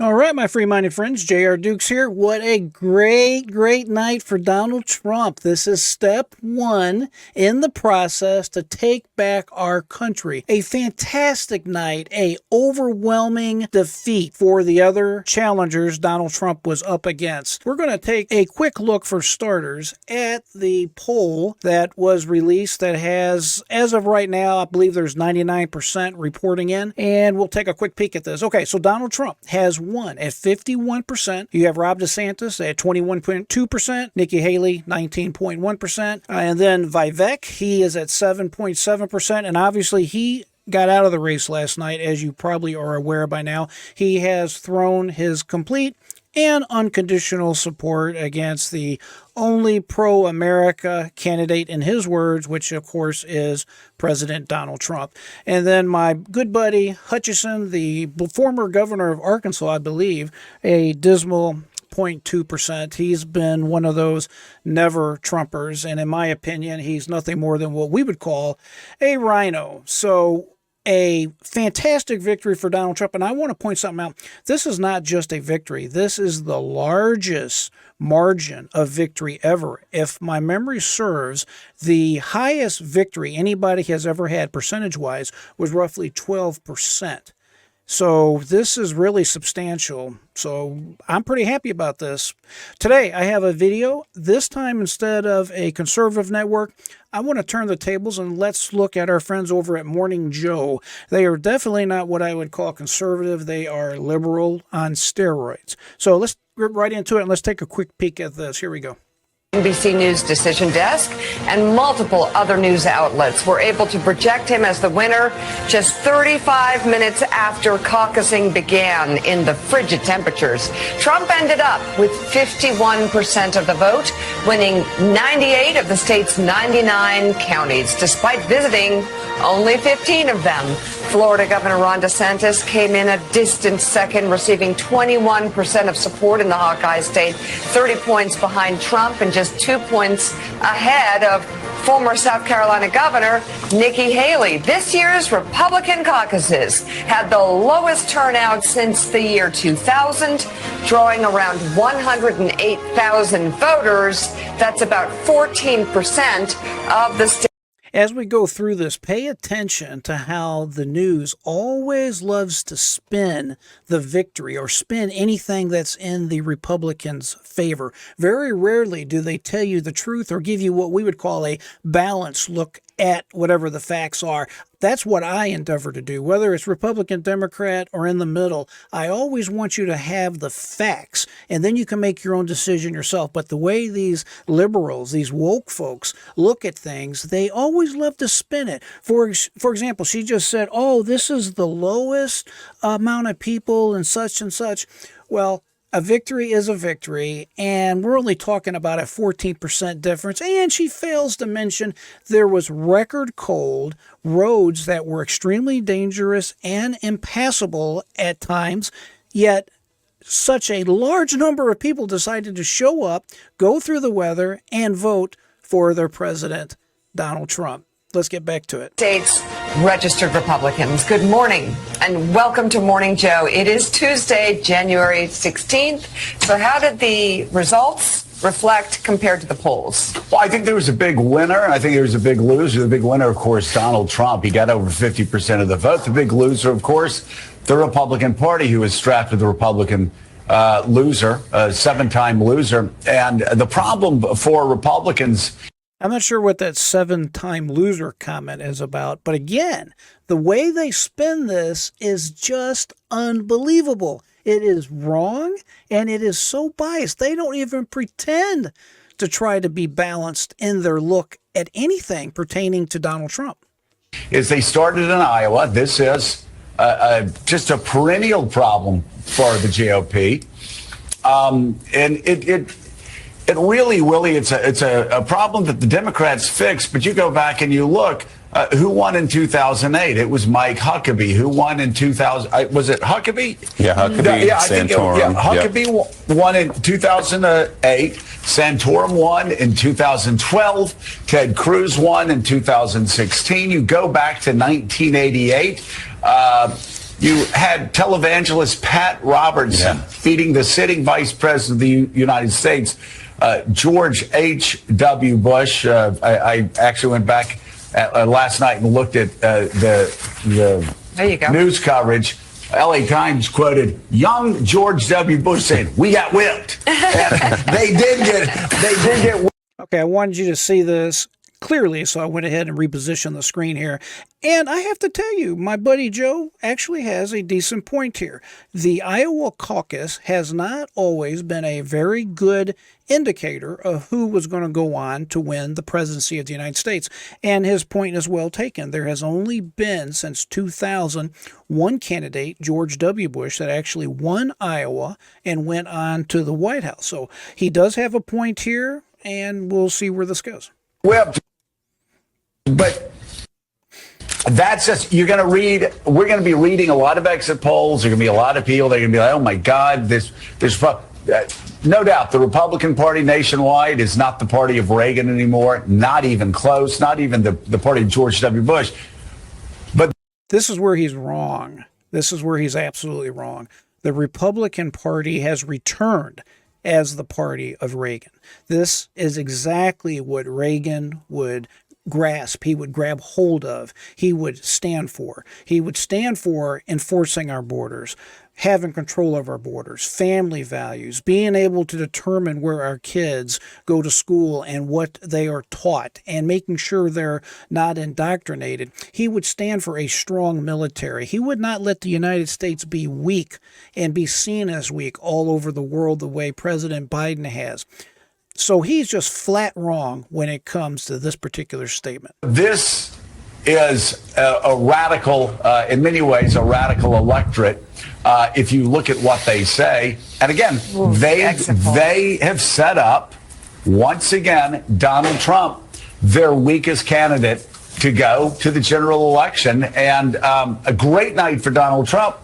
All right, my free-minded friends, J.R. Dukes here. What a great night for Donald Trump. This is step one in the process to take back our country. A fantastic night, a overwhelming defeat for the other challengers Donald Trump was up against. We're going to take a quick look for starters at the poll that was released that has, as of right now, I believe there's 99% reporting in, and we'll take a quick peek at this. Okay, so Donald Trump has won at 51%. You have Rob DeSantis at 21.2%, Nikki Haley 19.1%, and then Vivek, he is at 7.7%, and obviously he got out of the race last night, as you probably are aware by now. He has thrown his complete and unconditional support against the only pro-America candidate in his words, which of course is President Donald Trump. And then my good buddy Hutchison, the former governor of Arkansas, I believe, a dismal 0.2%. He's been one of those never Trumpers, and in my opinion, he's nothing more than what we would call a rhino. So a fantastic victory for Donald Trump. And I want to point something out. This is not just a victory. This is the largest margin of victory ever. If my memory serves, the highest victory anybody has ever had percentage-wise was roughly 12%. So this is really substantial. So I'm pretty happy about this. Today I have a video. This time, instead of a conservative network, I want to turn the tables and let's look at our friends over at Morning Joe. They are definitely not what I would call conservative. They are liberal on steroids. So let's get right into it and let's take a quick peek at this. Here we go. NBC News decision desk and multiple other news outlets were able to project him as the winner just 35 minutes after caucusing began in the frigid temperatures. Trump ended up with 51% of the vote, winning 98 of the state's 99 counties, despite visiting only 15 of them. Florida Governor Ron DeSantis came in a distant second, receiving 21% of support in the Hawkeye state, 30 points behind Trump and just 2 points ahead of former South Carolina Governor Nikki Haley. This year's Republican caucuses had the lowest turnout since the year 2000, drawing around 108,000 voters. That's about 14% of the state. As we go through this, pay attention to how the news always loves to spin the victory or spin anything that's in the Republicans' favor. Very rarely do they tell you the truth or give you what we would call a balanced look at whatever the facts are. That's what I endeavor to do, whether it's Republican, Democrat, or in the middle. I always want you to have the facts, and then you can make your own decision yourself. But the way these liberals, these woke folks, look at things, they always love to spin it. For example, she just said, oh, this is the lowest amount of people and such and such. Well, a victory is a victory, and we're only talking about a 14% difference. And she fails to mention there was record cold, roads that were extremely dangerous and impassable at times, yet such a large number of people decided to show up, go through the weather, and vote for their president, Donald Trump. Let's get back to it. States registered Republicans. Good morning and welcome to Morning Joe. It is Tuesday, January 16th. So how did the results reflect compared to the polls? Well, I think there was a big winner. I think there was a big loser. The big winner, of course, Donald Trump. He got over 50% of the vote. The big loser, of course, the Republican Party, who was strapped with the Republican loser, a seven-time loser. And the problem for Republicans, I'm not sure what that seven-time loser comment is about, but again, the way they spin this is just unbelievable. It is wrong, and it is so biased. They don't even pretend to try to be balanced in their look at anything pertaining to Donald Trump. is they started in Iowa. This is just a perennial problem for the GOP. And it really, Willie, it's a problem that the Democrats fixed. But you go back and you look, who won in 2008? It was Mike Huckabee. Who won in 2000? Was it Huckabee? Yeah, Huckabee, yeah, I think Santorum. Huckabee won in 2008. Santorum won in 2012. Ted Cruz won in 2016. You go back to 1988. You had televangelist Pat Robertson feeding the sitting vice president of the United States, George H.W. Bush. I actually went back last night and looked at the there you go. news coverage. LA Times quoted young George W. Bush saying, "We got whipped." And they did get whipped. Okay, I wanted you to see this clearly, so I went ahead and repositioned the screen here. And I have to tell you, my buddy Joe actually has a decent point here. The Iowa caucus has not always been a very good indicator of who was going to go on to win the presidency of the United States. And his point is well taken. There has only been, since 2000, one candidate, George W. Bush, that actually won Iowa and went on to the White House. So he does have a point here, and we'll see where this goes. Whipped. But that's just, we're going to be reading a lot of exit polls. There are going to be a lot of people that are going to be like, oh my God, no doubt the Republican Party nationwide is not the party of Reagan anymore, not even close, not even the party of George W. Bush. But this is where he's wrong. This is where he's absolutely wrong. The Republican Party has returned as the party of Reagan. This is exactly what Reagan would grasp, he would grab hold of, he would stand for. He would stand for enforcing our borders, having control of our borders, family values, being able to determine where our kids go to school and what they are taught, and making sure they're not indoctrinated. He would stand for a strong military. He would not let the United States be weak and be seen as weak all over the world the way President Biden has. So he's just flat wrong when it comes to this particular statement. This is a radical, in many ways, a radical electorate. If you look at what they say, and again, they have set up, once again, Donald Trump, their weakest candidate to go to the general election. And a great night for Donald Trump,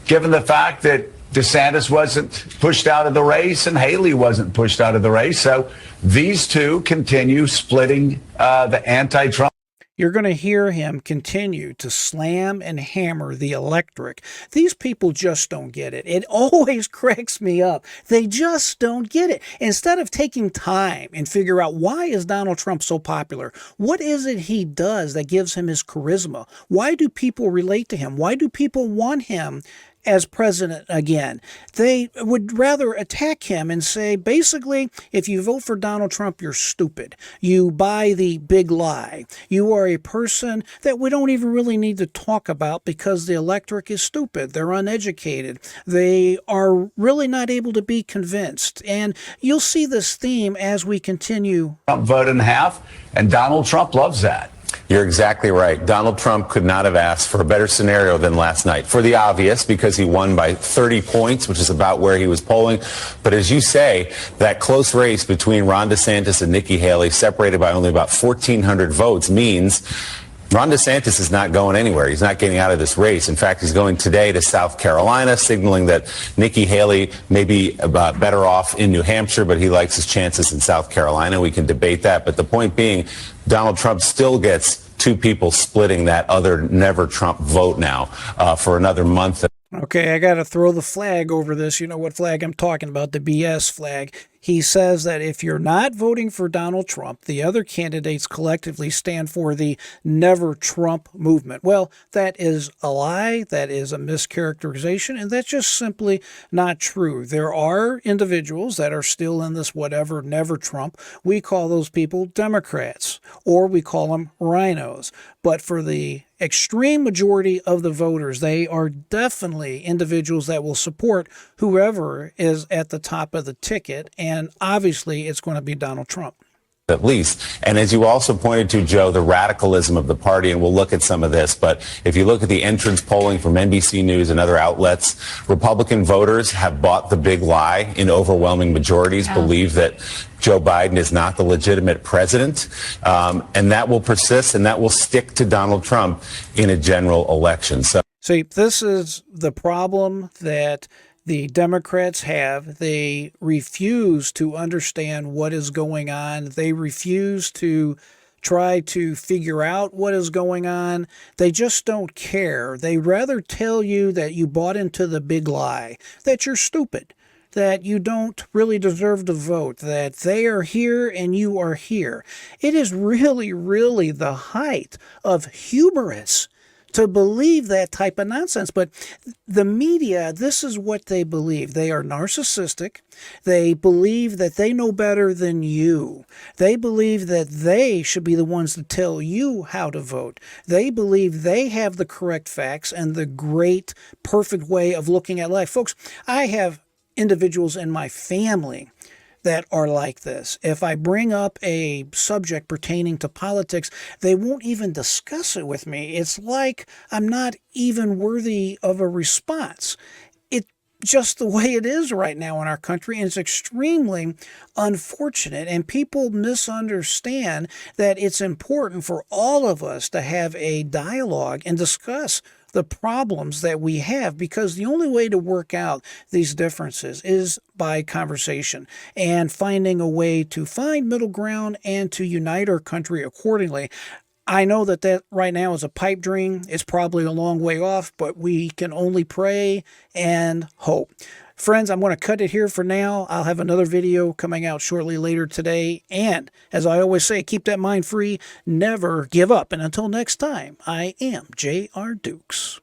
given the fact that DeSantis wasn't pushed out of the race and Haley wasn't pushed out of the race. So these two continue splitting the anti-Trump. You're going to hear him continue to slam and hammer the electorate. These people just don't get it. It always cracks me up. They just don't get it. Instead of taking time and figure out, why is Donald Trump so popular? What is it he does that gives him his charisma? Why do people relate to him? Why do people want him as president again? They would rather attack him and say, basically, if you vote for Donald Trump, you're stupid. You buy the big lie. You are a person that we don't even really need to talk about because the electorate is stupid. They're uneducated. They are really not able to be convinced. And you'll see this theme as we continue. Trump vote in half, and Donald Trump loves that. You're exactly right. Donald Trump could not have asked for a better scenario than last night. For the obvious, because he won by 30 points, which is about where he was polling. But as you say, that close race between Ron DeSantis and Nikki Haley, separated by only about 1,400 votes, means Ron DeSantis is not going anywhere. He's not getting out of this race. In fact, he's going today to South Carolina, signaling that Nikki Haley may be better off in New Hampshire, but he likes his chances in South Carolina. We can debate that. But the point being, Donald Trump still gets two people splitting that other never Trump vote now for another month. Okay, I got to throw the flag over this. You know what flag I'm talking about, the BS flag. He says that if you're not voting for Donald Trump, the other candidates collectively stand for the Never Trump movement. Well, that is a lie. That is a mischaracterization, and that's just simply not true. There are individuals that are still in this whatever Never Trump. We call those people Democrats, or we call them rhinos. But for the extreme majority of the voters, they are definitely individuals that will support whoever is at the top of the ticket. And obviously, it's going to be Donald Trump. At least. And as you also pointed to, Joe, the radicalism of the party, and we'll look at some of this, but if you look at the entrance polling from NBC News and other outlets, Republican voters have bought the big lie in overwhelming majorities, believe that Joe Biden is not the legitimate president, and that will persist, and that will stick to Donald Trump in a general election. So, see, this is the problem that the Democrats have. They refuse to understand what is going on. They refuse to try to figure out what is going on. They just don't care. They'd rather tell you that you bought into the big lie, that you're stupid, that you don't really deserve to vote, that they are here and you are here. It is really, really the height of hubris to believe that type of nonsense. But the media, this is what they believe. They are narcissistic. They believe that they know better than you. They believe that they should be the ones to tell you how to vote. They believe they have the correct facts and the great, perfect way of looking at life. Folks, I have individuals in my family that are like this. If I bring up a subject pertaining to politics, they won't even discuss it with me. It's like I'm not even worthy of a response. It's just the way it is right now in our country, and it's extremely unfortunate. And people misunderstand that it's important for all of us to have a dialogue and discuss the problems that we have, because the only way to work out these differences is by conversation and finding a way to find middle ground and to unite our country accordingly. I know that right now is a pipe dream. It's probably a long way off, but we can only pray and hope. Friends, I'm going to cut it here for now. I'll have another video coming out shortly later today. And as I always say, keep that mind free. Never give up. And until next time, I am J.R. Dukes.